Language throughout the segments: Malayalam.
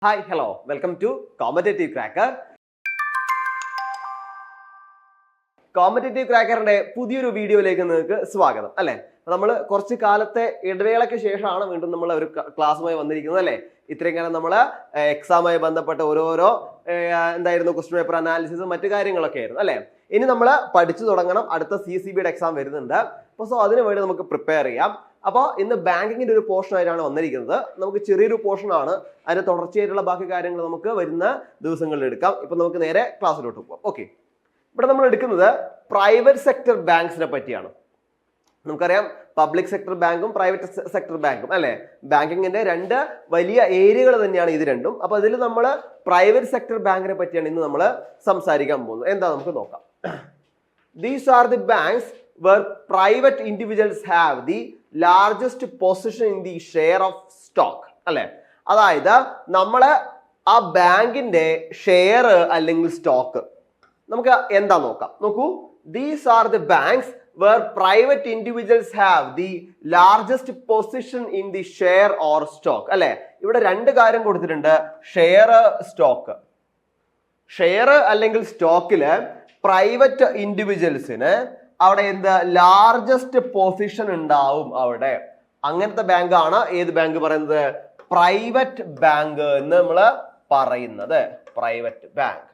Hi hello welcome to competitive cracker. Competitive ക്രാക്കറിന്റെ പുതിയൊരു വീഡിയോയിലേക്ക് നിങ്ങൾക്ക് സ്വാഗതം. അല്ലെ, നമ്മൾ കുറച്ച് കാലത്തെ ഇടവേളയ്ക്ക് ശേഷമാണ് വീണ്ടും നമ്മൾ ഒരു ക്ലാസ്സുമായി വന്നിരിക്കുന്നത്. അല്ലെ, ഇത്രയും കാലം നമ്മൾ എക്സാമുമായി ബന്ധപ്പെട്ട ഓരോരോ ക്വസ്റ്റ്യൻ പേപ്പർ അനാലിസിസും മറ്റു കാര്യങ്ങളൊക്കെ ആയിരുന്നു. അല്ലെ, ഇനി നമ്മൾ പഠിച്ചു തുടങ്ങണം. അടുത്ത CCBയുടെ എക്സാം വരുന്നുണ്ട്. അപ്പോൾ സോ അതിനു വേണ്ടി നമുക്ക് പ്രിപ്പയർ ചെയ്യാം. അപ്പോൾ ഇന്ന് ബാങ്കിങ്ങിന്റെ ഒരു പോർഷൻ ആയിട്ടാണ് വന്നിരിക്കുന്നത്. നമുക്ക് ചെറിയൊരു പോർഷൻ ആണ്, അതിന്റെ തുടർച്ചയായിട്ടുള്ള ബാക്കി കാര്യങ്ങൾ നമുക്ക് വരുന്ന ദിവസങ്ങളിൽ എടുക്കാം. ഇപ്പൊ നമുക്ക് നേരെ ക്ലാസ്സിലോട്ട് പോകാം. ഓക്കെ, ഇവിടെ നമ്മൾ എടുക്കുന്നത് പ്രൈവറ്റ് സെക്ടർ ബാങ്ക്സിനെ പറ്റിയാണ്. നമുക്കറിയാം, പബ്ലിക് സെക്ടർ ബാങ്കും പ്രൈവറ്റ് സെക്ടർ ബാങ്കും അല്ലെ, ബാങ്കിങ്ങിന്റെ രണ്ട് വലിയ ഏരിയകൾ തന്നെയാണ് ഇത് രണ്ടും. അപ്പൊ അതിൽ നമ്മൾ പ്രൈവറ്റ് സെക്ടർ ബാങ്കിനെ പറ്റിയാണ് ഇന്ന് നമ്മൾ സംസാരിക്കാൻ പോകുന്നത്. എന്താ നമുക്ക് നോക്കാം. These are the banks where private individuals have the largest position in the share of stock. അല്ലെ, അതായത് നമ്മള് ആ ബാങ്കിന്റെ ഷെയർ അല്ലെങ്കിൽ സ്റ്റോക്ക് നമുക്ക് എന്താ നോക്കാം. നോക്കൂ, these are the banks where private individuals have the largest position in the share or stock. അല്ലെ, ഇവിടെ രണ്ട് കാര്യം കൊടുത്തിട്ടുണ്ട്, ഷെയർ, സ്റ്റോക്ക്. ഷെയർ അല്ലെങ്കിൽ സ്റ്റോക്കില് പ്രൈവറ്റ് ഇൻഡിവിജ്വൽസിന് അവിടെ എന്താ ലാർജസ്റ്റ് പൊസിഷൻ ഉണ്ടാവും. അവിടെ അങ്ങനത്തെ ബാങ്കാണ് ഏത് ബാങ്ക് പറയുന്നത്, പ്രൈവറ്റ് ബാങ്ക് എന്ന് നമ്മൾ പറയുന്നത്. Private bank.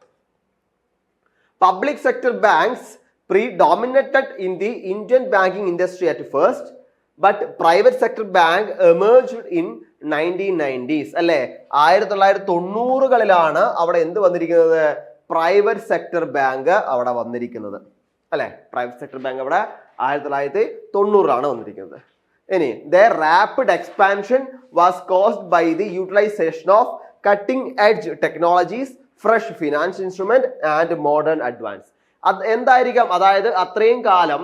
Public sector banks predominated in the Indian banking industry at first, but private sector bank emerged in 1990s. അല്ലെ, 1990കളിലാണ് അവിടെ എന്ത് വന്നിരിക്കുന്നത്, പ്രൈവറ്റ് സെക്ടർ ബാങ്ക് അവിടെ വന്നിരിക്കുന്നത്. അല്ലെ, പ്രൈവറ്റ് സെക്ടർ ബാങ്ക് അവിടെ 1990ലാണ് വന്നിരിക്കുന്നത്. ഇനി their rapid expansion was caused by the utilization of cutting edge technologies, fresh finance instrument and modern advance. അത് എന്തായിരിക്കാം, അതായത് അത്രയും കാലം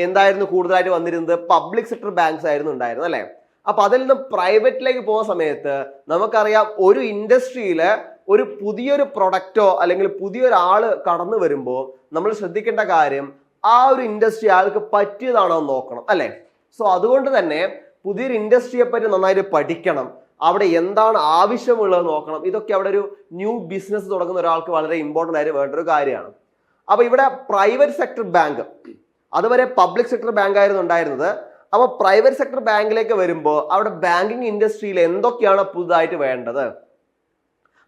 എന്തായിരുന്നു കൂടുതലായിട്ട് വന്നിരുന്നത്, പബ്ലിക് സെക്ടർ ബാങ്ക്സ് ആയിരുന്നു ഉണ്ടായിരുന്നത്. അല്ലെ, അപ്പൊ അതിൽ നിന്ന് പ്രൈവറ്റിലേക്ക് പോകുന്ന സമയത്ത് നമുക്കറിയാം, ഒരു ഇൻഡസ്ട്രിയില് ഒരു പുതിയൊരു പ്രൊഡക്റ്റോ അല്ലെങ്കിൽ പുതിയൊരാള് കടന്നു വരുമ്പോൾ നമ്മൾ ശ്രദ്ധിക്കേണ്ട കാര്യം, ആ ഒരു ഇൻഡസ്ട്രി ആൾക്ക് പറ്റിയതാണോ എന്ന് നോക്കണം. അല്ലെ, സോ അതുകൊണ്ട് തന്നെ പുതിയൊരു ഇൻഡസ്ട്രിയെ പറ്റി നന്നായിട്ട് പഠിക്കണം. അവിടെ എന്താണ് ആവശ്യമുള്ളത് നോക്കണം. ഇതൊക്കെ അവിടെ ഒരു ന്യൂ ബിസിനസ് തുടങ്ങുന്ന ഒരാൾക്ക് വളരെ ഇമ്പോർട്ടൻ്റ് ആയിട്ട് വേണ്ട ഒരു കാര്യമാണ്. അപ്പൊ ഇവിടെ പ്രൈവറ്റ് സെക്ടർ ബാങ്ക്, അതുവരെ പബ്ലിക് സെക്ടർ ബാങ്ക് ആയിരുന്നു ഉണ്ടായിരുന്നത്. അപ്പൊ പ്രൈവറ്റ് സെക്ടർ ബാങ്കിലേക്ക് വരുമ്പോൾ അവിടെ ബാങ്കിങ് ഇൻഡസ്ട്രിയിൽ എന്തൊക്കെയാണ് പുതുതായിട്ട് വേണ്ടത്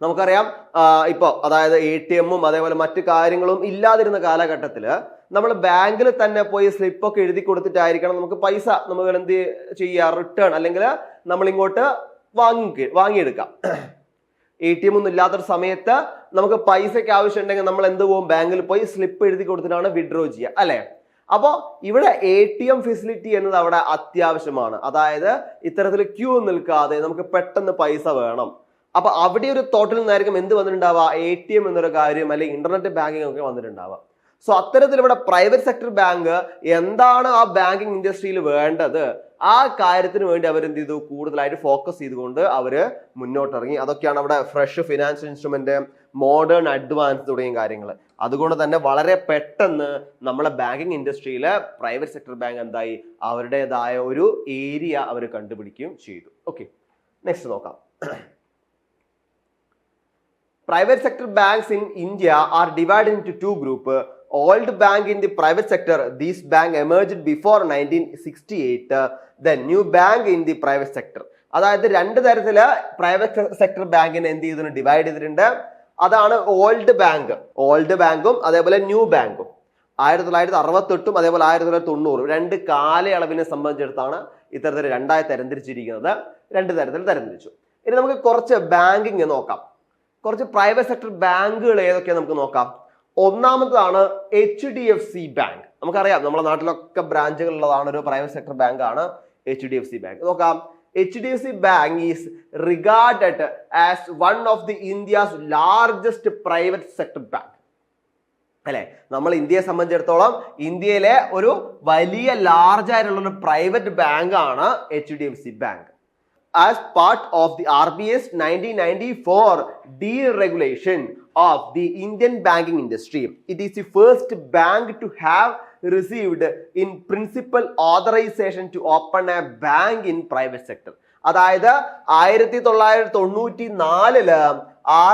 നമുക്കറിയാം. ഇപ്പൊ അതായത് ATM അതേപോലെ മറ്റു കാര്യങ്ങളും ഇല്ലാതിരുന്ന കാലഘട്ടത്തിൽ നമ്മൾ ബാങ്കിൽ തന്നെ പോയി സ്ലിപ്പൊക്കെ എഴുതി കൊടുത്തിട്ടായിരിക്കണം നമുക്ക് പൈസ നമ്മൾ എന്ത് ചെയ്യുക, റിട്ടേൺ അല്ലെങ്കിൽ നമ്മൾ ഇങ്ങോട്ട് വാങ്ങിയെടുക്കാം. ATM ഒന്നും ഇല്ലാത്തൊരു സമയത്ത് നമുക്ക് പൈസയ്ക്ക് ആവശ്യമുണ്ടെങ്കിൽ നമ്മൾ എന്ത് പോകും, ബാങ്കിൽ പോയി സ്ലിപ്പ് എഴുതി കൊടുത്തിട്ടാണ് വിഡ്രോ ചെയ്യുക. അല്ലെ, അപ്പോ ഇവിടെ ATM ഫെസിലിറ്റി എന്നത് അവിടെ അത്യാവശ്യമാണ്. അതായത് ഇത്തരത്തിൽ ക്യൂ നിൽക്കാതെ നമുക്ക് പെട്ടെന്ന് പൈസ വേണം. അപ്പൊ അവിടെ ഒരു തോട്ടിൽ നിന്നായിരിക്കും എന്ത് വന്നിട്ടുണ്ടാവുക, ATM എന്നൊരു കാര്യം അല്ലെങ്കിൽ ഇന്റർനെറ്റ് ബാങ്കിങ് ഒക്കെ വന്നിട്ടുണ്ടാവുക. സോ അത്തരത്തിൽ ഇവിടെ പ്രൈവറ്റ് സെക്ടർ ബാങ്ക് എന്താണ് ആ ബാങ്കിങ് ഇൻഡസ്ട്രിയിൽ വേണ്ടത്, ആ കാര്യത്തിന് വേണ്ടി അവർ എന്ത് ചെയ്തു, കൂടുതലായിട്ട് ഫോക്കസ് ചെയ്തുകൊണ്ട് അവര് മുന്നോട്ടിറങ്ങി. അതൊക്കെയാണ് അവിടെ fresh financial instrument, modern advance തുടങ്ങിയ കാര്യങ്ങൾ. അതുകൊണ്ട് തന്നെ വളരെ പെട്ടെന്ന് നമ്മളെ ബാങ്കിങ് ഇൻഡസ്ട്രിയിലെ പ്രൈവറ്റ് സെക്ടർ ബാങ്ക് എന്തായി, അവരുടേതായ ഒരു ഏരിയ അവർ കണ്ടുപിടിക്കുകയും ചെയ്തു. ഓക്കെ, നെക്സ്റ്റ് നോക്കാം. Private sector banks in India are divided into two groups. Old bank in the private sector, these bank emerged before 1968. The new bank in the private sector. അതായത് രണ്ട് തരത്തില് പ്രൈവറ്റ് സെക്ടർ ബാങ്കിനെ എന്ത് ചെയ്തു, ഡിവൈഡ് ചെയ്തിട്ടുണ്ട്. അതാണ് ഓൾഡ് ബാങ്കും അതേപോലെ ന്യൂ ബാങ്കും. 1968 അതേപോലെ 1990 രണ്ട് കാലയളവിനെ സംബന്ധിച്ചിടത്താണ് ഇത്തരത്തിൽ രണ്ടായി തരംതിരിച്ചിരിക്കുന്നത്. രണ്ട് തരത്തിൽ തരംതിരിച്ചു. ഇനി നമുക്ക് കുറച്ച് ബാങ്കിങ് നോക്കാം. കുറച്ച് പ്രൈവറ്റ് സെക്ടർ ബാങ്കുകൾ ഏതൊക്കെയാണ് നമുക്ക് നോക്കാം. ഒന്നാമതാണ് HDFC ബാങ്ക്. നമുക്കറിയാം, നമ്മുടെ നാട്ടിലൊക്കെ ബ്രാഞ്ചുകൾ ഉള്ളതാണ് ഒരു പ്രൈവറ്റ് സെക്ടർ ബാങ്ക് ആണ് HDFC ബാങ്ക്. നോക്കാം, HDFC bank is regarded as one of the India's largest private sector bank. അല്ലെ, നമ്മൾ ഇന്ത്യയെ സംബന്ധിച്ചിടത്തോളം ഇന്ത്യയിലെ ഒരു വലിയ ലാർജ് ആയിട്ടുള്ള ഒരു പ്രൈവറ്റ് ബാങ്ക് ആണ് HDFC bank. As part of the RBI's 1994 deregulation of the Indian banking industry, it is the first bank to have received in principle authorization to open a bank in private sector. അതായത് 1994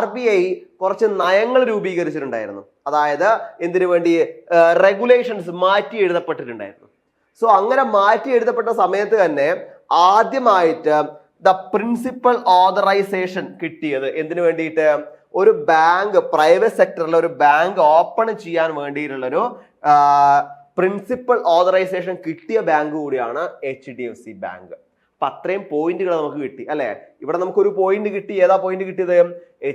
RBI കുറച്ച് നയങ്ങൾ രൂപീകരിച്ചിട്ടുണ്ടായിരുന്നു. അതായത് എന്തിനു വേണ്ടി? റെഗുലേഷൻസ് മാറ്റി എഴുതപ്പെട്ടിട്ടുണ്ടായിരുന്നു. സോ അങ്ങനെ മാറ്റി എഴുതപ്പെട്ട സമയത്ത് തന്നെ ആദ്യമായിട്ട് ദ പ്രിൻസിപ്പൽ ഓതറൈസേഷൻ കിട്ടിയത് എന്തിനു വേണ്ടിയിട്ട്? ഒരു ബാങ്ക്, പ്രൈവറ്റ് സെക്ടറിൽ ഒരു ബാങ്ക് ഓപ്പൺ ചെയ്യാൻ വേണ്ടിയിട്ടുള്ളൊരു പ്രിൻസിപ്പൽ ഓതറൈസേഷൻ കിട്ടിയ ബാങ്ക് കൂടിയാണ് HDFC ബാങ്ക്. അപ്പൊ അത്രയും പോയിന്റുകൾ നമുക്ക് കിട്ടി അല്ലെ. ഇവിടെ നമുക്കൊരു പോയിന്റ് കിട്ടി. ഏതാ പോയിന്റ് കിട്ടിയത്?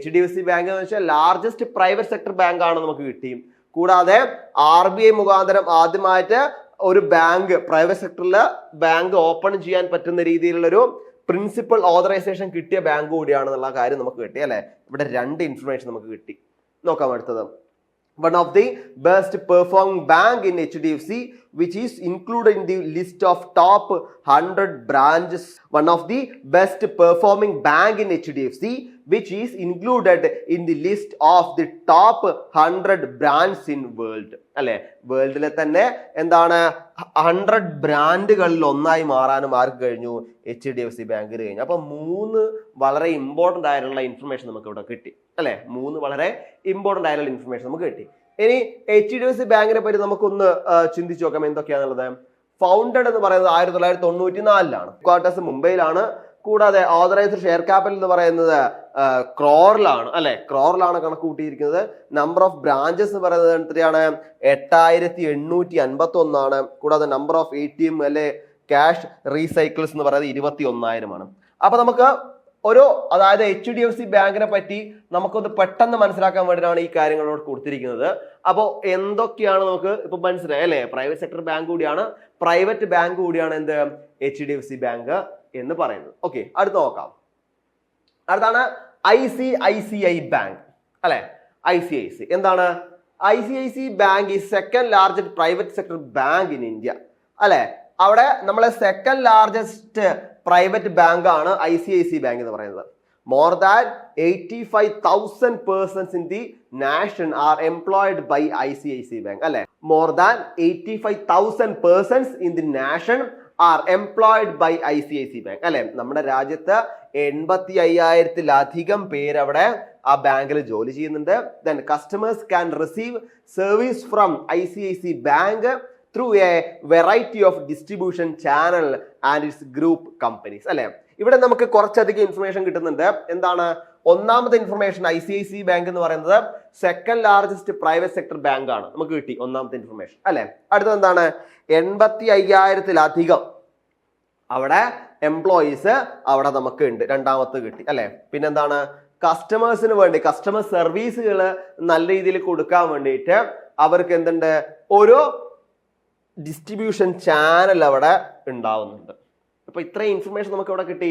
HDFC ബാങ്ക് എന്ന് വെച്ചാൽ ലാർജസ്റ്റ് പ്രൈവറ്റ് സെക്ടർ ബാങ്ക് ആണ് നമുക്ക് കിട്ടി. കൂടാതെ RBI മുഖാന്തരം ആദ്യമായിട്ട് ഒരു ബാങ്ക്, പ്രൈവറ്റ് സെക്ടറിൽ ബാങ്ക് ഓപ്പൺ ചെയ്യാൻ പറ്റുന്ന രീതിയിലുള്ളൊരു പ്രിൻസിപ്പൽ ഓതറൈസേഷൻ കിട്ടിയ ബാങ്ക് കൂടിയാണെന്നുള്ള കാര്യം നമുക്ക് കിട്ടി അല്ലെ. ഇവിടെ 2 ഇൻഫർമേഷൻ നമുക്ക് കിട്ടി. നോക്കാം അടുത്തത്. One of the best performing bank in HDFC, which is included in the list of top 100 branches. One of the best performing bank in HDFC, which is included in the list of the top 100 brands in world. അല്ലെ, വേൾഡിലെ തന്നെ എന്താണ് 100 ബ്രാൻഡുകളിൽ ഒന്നായി മാറാനും ആർക്ക് കഴിഞ്ഞു? HDFC ബാങ്കിന് കഴിഞ്ഞു. അപ്പൊ 3 വളരെ ഇമ്പോർട്ടന്റ് ആയിട്ടുള്ള ഇൻഫർമേഷൻ നമുക്ക് ഇവിടെ കിട്ടി അല്ലെ. 3 വളരെ ഇമ്പോർട്ടന്റ് ആയിട്ടുള്ള ഇൻഫർമേഷൻ നമുക്ക് കിട്ടി. ഇനി HDFC ബാങ്കിനെ പറ്റി നമുക്കൊന്ന് ചിന്തിച്ചു നോക്കാം എന്തൊക്കെയാണുള്ളത്. ഫൗണ്ടഡ് എന്ന് പറയുന്നത് 1994 ക്വാർട്ടേഴ്സ് മുംബൈയിലാണ്. കൂടാതെ ഓതറൈസ്ഡ് ഷെയർ ക്യാപിറ്റൽ എന്ന് പറയുന്നത് ക്രോറിലാണ് അല്ലെ. ക്രോറിലാണ് കണക്ക് കൂട്ടിയിരിക്കുന്നത്. നമ്പർ ഓഫ് ബ്രാഞ്ചസ് എന്ന് പറയുന്നത് എത്രയാണ്? 8851. കൂടാതെ നമ്പർ ഓഫ് ATM അല്ലെ ക്യാഷ് റീസൈക്കിൾസ് എന്ന് പറയുന്നത് 21,000. അപ്പൊ നമുക്ക് അതായത് HDFC ബാങ്കിനെ പറ്റി നമുക്കൊന്ന് പെട്ടെന്ന് മനസ്സിലാക്കാൻ വേണ്ടിയിട്ടാണ് ഈ കാര്യങ്ങളോട് കൊടുത്തിരിക്കുന്നത്. അപ്പോൾ എന്തൊക്കെയാണ് നമുക്ക് ഇപ്പൊ മനസ്സിലായി അല്ലെ. പ്രൈവറ്റ് സെക്ടർ ബാങ്ക് കൂടിയാണ്, പ്രൈവറ്റ് ബാങ്ക് കൂടിയാണ് എന്ത്? HDFC ബാങ്ക് എന്ന് പറയുന്നത്. ഓക്കെ, അടുത്ത് നോക്കാം. അടുത്താണ് ICICI ബാങ്ക് അല്ലെ. ICICI എന്താണ്? ICICI ബാങ്ക് ഈ second largest private sector bank in India അല്ലെ. അവിടെ നമ്മളെ സെക്കൻഡ് ലാർജസ്റ്റ് പ്രൈവറ്റ് ബാങ്ക് ആണ് ICICI ബാങ്ക് എന്ന് പറയുന്നത്. More than 85,000 persons in the nation are employed by ICICI bank അല്ലെ. More than 85,000 persons in the nation are employed by ICICI bank അല്ലെ. നമ്മുടെ രാജ്യത്ത് 85,000-ലധികം പേര് അവിടെ ആ ബാങ്കിൽ ജോലി ചെയ്യുന്നുണ്ട്. Then customers can receive service from ICICI bank through a variety of distribution channel and its group companies അല്ലെ. ഇവിടെ നമുക്ക് കുറച്ചധികം ഇൻഫർമേഷൻ കിട്ടുന്നുണ്ട്. എന്താണ്? ഒന്നാമത്തെ ഇൻഫർമേഷൻ ICICI ബാങ്ക് എന്ന് പറയുന്നത് second largest private sector bank ആണ്. നമുക്ക് കിട്ടി ഒന്നാമത്തെ ഇൻഫർമേഷൻ അല്ലെ. അടുത്തത് എന്താണ്? 85,000-ലധികം അവിടെ എംപ്ലോയീസ് അവിടെ നമുക്ക് ഉണ്ട്. രണ്ടാമത്തെ കിട്ടി അല്ലെ. പിന്നെന്താണ്? കസ്റ്റമേഴ്സിന് വേണ്ടി കസ്റ്റമർ സർവീസുകൾ നല്ല രീതിയിൽ കൊടുക്കാൻ വേണ്ടിയിട്ട് അവർക്ക് എന്തുണ്ട്? ഒരു ഡിസ്ട്രിബ്യൂഷൻ ചാനൽ അവിടെ ഉണ്ടാവുന്നുണ്ട്. അപ്പൊ ഇത്രയും ഇൻഫർമേഷൻ നമുക്ക് ഇവിടെ കിട്ടി.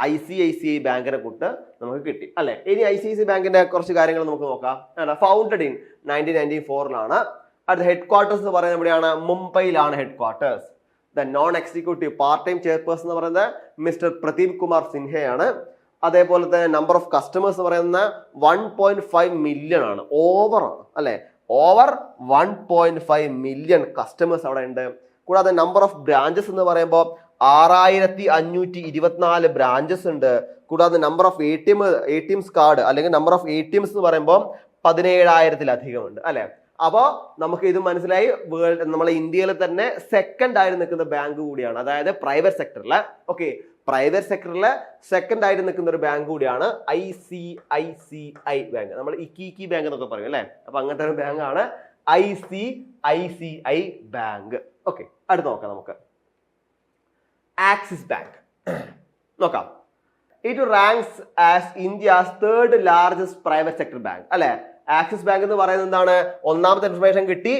ICICI ബാങ്കിനെ കുറിച്ച് നമുക്ക് കിട്ടി അല്ലെ. ഇനി ICICI ബാങ്കിന്റെ കുറച്ച് കാര്യങ്ങൾ നമുക്ക് നോക്കാം. Founded in 1994. അടുത്ത ഹെഡ് ക്വാർട്ടേഴ്സ് എന്ന് പറയുന്നത് എവിടെയാണ്? മുംബൈയിലാണ് headquarters. The non executive part time chairperson എന്ന് പറയുന്നത് മിസ്റ്റർ പ്രദീപ് കുമാർ സിൻഹയാണ്. അതേപോലെ തന്നെ നമ്പർ ഓഫ് കസ്റ്റമേഴ്സ് എന്ന് പറയുന്നത് 1.5 മില്യൺ ആണ്. ഓവറാണ് അല്ലെ. ഓവർ 1.5 മില്യൺ കസ്റ്റമേഴ്സ് അവിടെ ഉണ്ട്. കൂടാതെ നമ്പർ ഓഫ് ബ്രാഞ്ചസ് എന്ന് പറയുമ്പോൾ 6,524 ബ്രാഞ്ചസ് ഉണ്ട്. കൂടാതെ നമ്പർ ഓഫ് ATMs കാർഡ് അല്ലെങ്കിൽ നമ്പർ ഓഫ് ATMs എന്ന് പറയുമ്പോൾ 17,000-ലധികം ഉണ്ട് അല്ലെ. അപ്പോൾ നമുക്ക് ഇത് മനസ്സിലായി. നമ്മളെ ഇന്ത്യയിൽ തന്നെ സെക്കൻഡ് ആയി നിൽക്കുന്ന ബാങ്ക് കൂടിയാണ്. അതായത് പ്രൈവറ്റ് സെക്ടറിലെ പ്രൈവറ്റ് സെക്ടറിലെ സെക്കൻഡ് ആയിട്ട് നിൽക്കുന്ന ഒരു ബാങ്ക് കൂടിയാണ് ICICI ബാങ്ക്. നമ്മൾ ഇക്കി ബാങ്ക് എന്നൊക്കെ പറയും അല്ലെ. അപ്പൊ അങ്ങനത്തെ ഒരു ബാങ്ക് ആണ് ICICI ബാങ്ക്. ഓക്കെ, അടുത്ത് നോക്കാം നമുക്ക്. ആക്സിസ് ബാങ്ക് നോക്കാം. It ranks as India's 3rd largest private sector bank അല്ലെ. ആക്സിസ് ബാങ്ക് എന്ന് പറയുന്നത് എന്താണ്? ഒന്നാമത്തെ ഇൻഫർമേഷൻ കിട്ടി.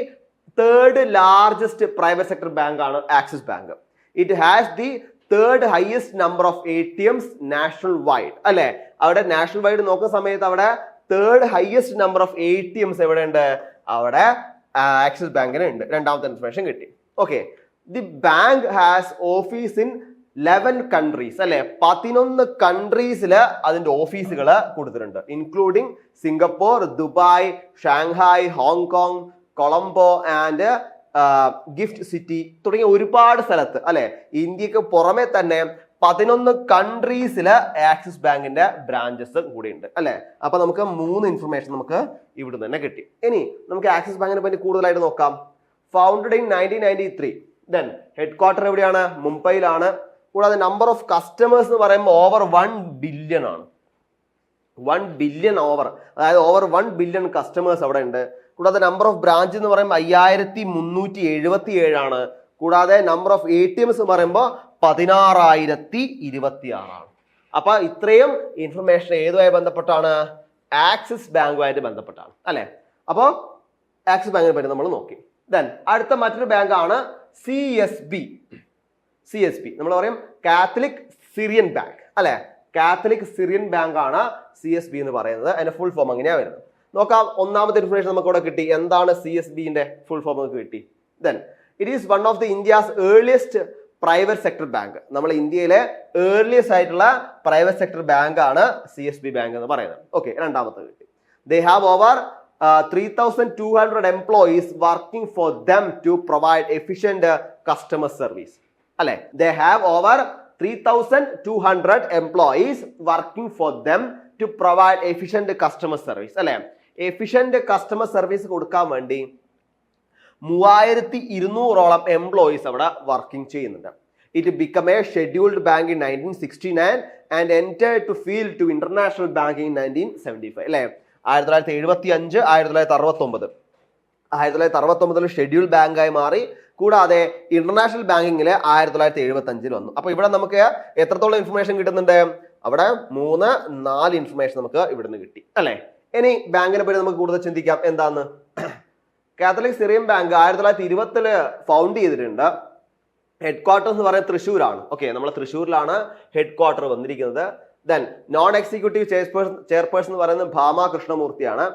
3rd largest private sector bank ആണ് Axis Bank. It has the 3rd highest number of ATMs national wide അല്ലെ. അവിടെ നാഷണൽ വൈഡ് നോക്കുന്ന സമയത്ത് അവിടെ 3rd highest number of ATMs എവിടെ ഉണ്ട്? അവിടെ ആക്സിസ് ബാങ്കിന് ഉണ്ട്. രണ്ടാമത്തെ ഇൻഫർമേഷൻ കിട്ടി. Okay, the bank has office in 11 countries അല്ലെ. 11 കൺട്രീസിൽ അതിന്റെ ഓഫീസുകൾ കൊടുത്തിട്ടുണ്ട്. Including Singapore, Dubai, Shanghai, Hong Kong, Colombo and gift city തുടങ്ങിയ ഒരുപാട് സ്ഥലത്ത് അല്ലെ. ഇന്ത്യക്ക് പുറമെ തന്നെ 11 കൺട്രീസില് ആക്സിസ് ബാങ്കിന്റെ ബ്രാഞ്ചസ് കൂടിയുണ്ട് അല്ലെ. അപ്പൊ നമുക്ക് 3 ഇൻഫർമേഷൻ നമുക്ക് ഇവിടെ തന്നെ കിട്ടി. ഇനി നമുക്ക് ആക്സിസ് ബാങ്കിനെ പറ്റി കൂടുതലായിട്ട് നോക്കാം. Founded in 1993. Then head quarter എവിടെയാണ്? മുംബൈയിലാണ്. കൂടാതെ നമ്പർ ഓഫ് കസ്റ്റമേഴ്സ് എന്ന് പറയുമ്പോൾ ഓവർ 1 ബില്യൺ ആണ്. 1 ബില്യൺ ഓവർ, അതായത് ഓവർ 1 ബില്യൺ കസ്റ്റമേഴ്സ് അവിടെ ഉണ്ട്. കൂടാതെ നമ്പർ ഓഫ് ബ്രാഞ്ച് എന്ന് പറയുമ്പോൾ 5377 ആണ്. കൂടാതെ നമ്പർ ഓഫ് ATMs എന്ന് പറയുമ്പോൾ 16026 ആണ്. അപ്പൊ ഇത്രയും ഇൻഫർമേഷൻ ഏതുമായി ബന്ധപ്പെട്ടാണ്? ആക്സിസ് ബാങ്കുമായിട്ട് ബന്ധപ്പെട്ടാണ് അല്ലെ. അപ്പോ ആക്സിസ് ബാങ്കിനെ പറ്റി നമ്മൾ നോക്കി. ദെൻ അടുത്ത മറ്റൊരു ബാങ്കാണ് CSB. നമ്മൾ പറയും കാത്തലിക് സിറിയൻ ബാങ്ക് അല്ലെ. കാത്തലിക് സിറിയൻ ബാങ്ക് ആണ് CSB എന്ന് പറയുന്നത്. അതിന്റെ ഫുൾ ഫോം എങ്ങനെയാ വരുന്നത് നോക്കാം. ഒന്നാമത്തെ ഇൻഫർമേഷൻ നമുക്ക് ഇവിടെ കിട്ടി. എന്താണ് CSBന്റെ ഫുൾ ഫോം നമുക്ക് കിട്ടി. Then it is one of the India's earliest private sector bank. നമ്മൾ ഇന്ത്യയിലെ ഏർലിയസ്റ്റ് ആയിട്ടുള്ള പ്രൈവറ്റ് സെക്ടർ ബാങ്ക് ആണ് CSB ബാങ്ക് എന്ന് പറയുന്നത്. ഓക്കെ, രണ്ടാമത്തെ കിട്ടി. They have over 3200 employees working for them to provide efficient customer service. അല്ലെ, they have over 3200 employees working for them to provide efficient customer service. അല്ലെ, എഫിഷ്യന്റ് കസ്റ്റമർ സർവീസ് കൊടുക്കാൻ വേണ്ടി 3200ഓളം എംപ്ലോയീസ് അവിടെ വർക്കിംഗ് ചെയ്യുന്നുണ്ട്. It become A scheduled bank in 1969 and entered to field to international banking in 1975. അല്ലെ, 1975 1969 1969 ഷെഡ്യൂൾ ബാങ്കായി മാറി. കൂടാതെ ഇന്റർനാഷണൽ ബാങ്കിങ്ങിൽ 1975 വന്നു. അപ്പൊ ഇവിടെ നമുക്ക് എത്രത്തോളം ഇൻഫർമേഷൻ കിട്ടുന്നുണ്ട്? അവിടെ 3-4 ഇൻഫർമേഷൻ നമുക്ക് ഇവിടുന്ന് കിട്ടി അല്ലെ. ഇനി ബാങ്കിനെ പറ്റി നമുക്ക് കൂടുതൽ ചിന്തിക്കാം. എന്താന്ന്? കാത്തലിക് സിറിയൻ ബാങ്ക് 1920 ഫൗണ്ട് ചെയ്തിട്ടുണ്ട്. ഹെഡ് ക്വാർട്ടേഴ്സ് എന്ന് പറയുന്നത് തൃശ്ശൂരാണ്. ഓക്കെ, നമ്മൾ തൃശ്ശൂരിലാണ് ഹെഡ് ക്വാർട്ടർ വന്നിരിക്കുന്നത്. ദെൻ നോൺ എക്സിക്യൂട്ടീവ് ചെയർപേഴ്സൺ എന്ന് പറയുന്നത് ഭാമ കൃഷ്ണമൂർത്തിയാണ്.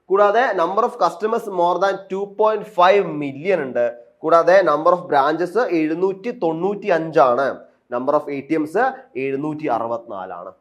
കൂടാതെ number of customers more than 2.5 million ഉണ്ട്. കൂടാതെ നമ്പർ ഓഫ് ബ്രാഞ്ചസ് 795 ആണ്. നമ്പർ ഓഫ് ATMs 764 ആണ്.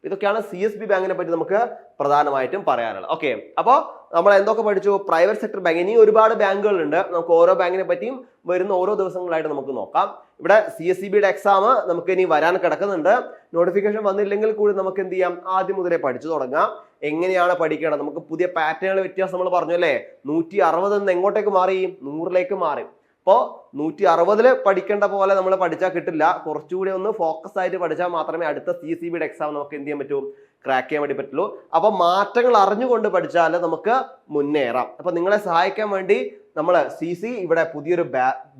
ഇതൊക്കെയാണ് CSB ബാങ്കിനെ പറ്റി നമുക്ക് പ്രധാനമായിട്ടും പറയാനുള്ളത്. ഓക്കെ, അപ്പോൾ നമ്മൾ എന്തൊക്കെ പഠിച്ചു? Private sector bank. ഇനി ഒരുപാട് ബാങ്കുകളുണ്ട്. നമുക്ക് ഓരോ ബാങ്കിനെ പറ്റിയും വരുന്ന ഓരോ ദിവസങ്ങളായിട്ട് നമുക്ക് നോക്കാം. ഇവിടെ CSEBയുടെ എക്സാം നമുക്ക് ഇനി വരാൻ കിടക്കുന്നുണ്ട്. നോട്ടിഫിക്കേഷൻ വന്നില്ലെങ്കിൽ കൂടി നമുക്ക് എന്ത് ചെയ്യാം? ആദ്യം മുതലേ പഠിച്ചു തുടങ്ങാം. എങ്ങനെയാണ് പഠിക്കേണ്ടത്? നമുക്ക് പുതിയ പാറ്റേണുകൾ വ്യത്യാസം നമ്മൾ പറഞ്ഞു അല്ലേ. 160 എങ്ങോട്ടേക്ക് മാറി? 100ലേക്ക് മാറി. അപ്പോൾ 160 പഠിക്കേണ്ട പോലെ നമ്മൾ പഠിച്ചാൽ കിട്ടില്ല. കുറച്ചുകൂടി ഒന്ന് ഫോക്കസ് ആയിട്ട് പഠിച്ചാൽ മാത്രമേ അടുത്ത CSEBയുടെ എക്സാം നമുക്ക് എന്ത് ചെയ്യാൻ പറ്റൂ? ക്രാക്ക് ചെയ്യാൻ വേണ്ടി പറ്റുള്ളൂ. അപ്പൊ മാറ്റങ്ങൾ അറിഞ്ഞുകൊണ്ട് പഠിച്ചാൽ നമുക്ക് മുന്നേറാം. അപ്പൊ നിങ്ങളെ സഹായിക്കാൻ വേണ്ടി നമ്മൾ CC ഇവിടെ പുതിയൊരു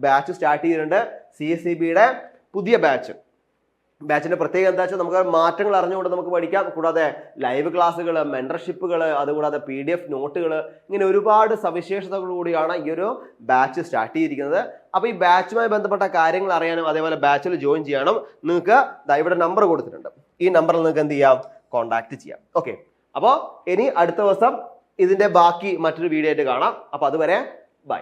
ബാച്ച് സ്റ്റാർട്ട് ചെയ്തിട്ടുണ്ട്. CSEBയുടെ പുതിയ ബാച്ചിന്റെ പ്രത്യേകത എന്താ വെച്ചാൽ നമുക്ക് മാറ്റങ്ങൾ അറിഞ്ഞുകൊണ്ട് നമുക്ക് പഠിക്കാം. കൂടാതെ ലൈവ് ക്ലാസ്സുകൾ, മെന്റർഷിപ്പുകൾ, അതുകൂടാതെ PDF നോട്ടുകൾ, ഇങ്ങനെ ഒരുപാട് സവിശേഷതകളോടുകൂടിയാണ് ഈ ഒരു ബാച്ച് സ്റ്റാർട്ട് ചെയ്തിരിക്കുന്നത്. അപ്പൊ ഈ ബാച്ചുമായി ബന്ധപ്പെട്ട കാര്യങ്ങൾ അറിയാനും അതേപോലെ ബാച്ചിൽ ജോയിൻ ചെയ്യാനും നിങ്ങൾക്ക് ഇവിടെ നമ്പർ കൊടുത്തിട്ടുണ്ട്. ഈ നമ്പറിൽ നിങ്ങൾക്ക് എന്ത് ചെയ്യാം? കോൺടാക്ട് ചെയ്യാം. ഓക്കെ, അപ്പോൾ ഇനി അടുത്ത ദിവസം ഇതിന്റെ ബാക്കി മറ്റൊരു വീഡിയോ ആയിട്ട് കാണാം. അപ്പൊ അതുവരെ ബൈ.